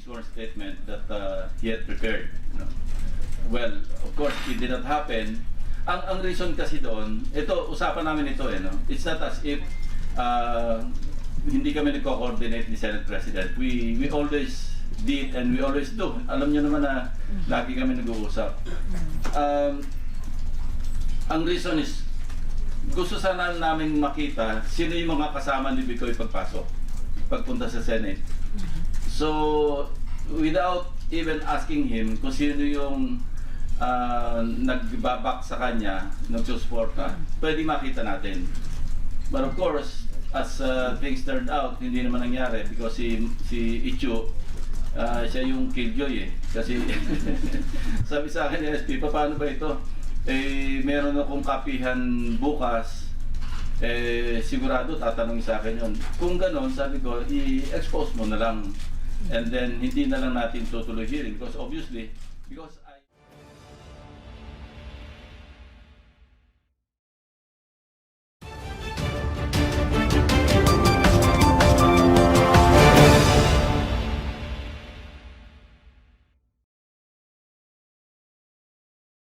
sworn statement that he had prepared. You know. Well, of course, it did not happen. Ang reason kasi doon, ito, usapan namin ito no? It's not as if hindi kami nagko-coordinate ni Senate President. We always did and we always do. Alam niyo naman na lagi kami nag-uusap. Ang reason is, gusto sana namin makita sino yung mga kasama ni Bicoy pagpunta sa Senate. So, without even asking him kung sino yung nagbabak sa kanya, nagsusuporta, pwede makita natin. But of course, as things turned out, hindi naman nangyari because si Ichu, siya yung killjoy Kasi sabi sa akin ni SP, paano ba ito? Meron akong kapihan bukas, sigurado tatanungin sa akin yun. Kung ganon, sabi ko, i-expose mo na lang. And then, hindi na lang natin tutuloy hearing because obviously, because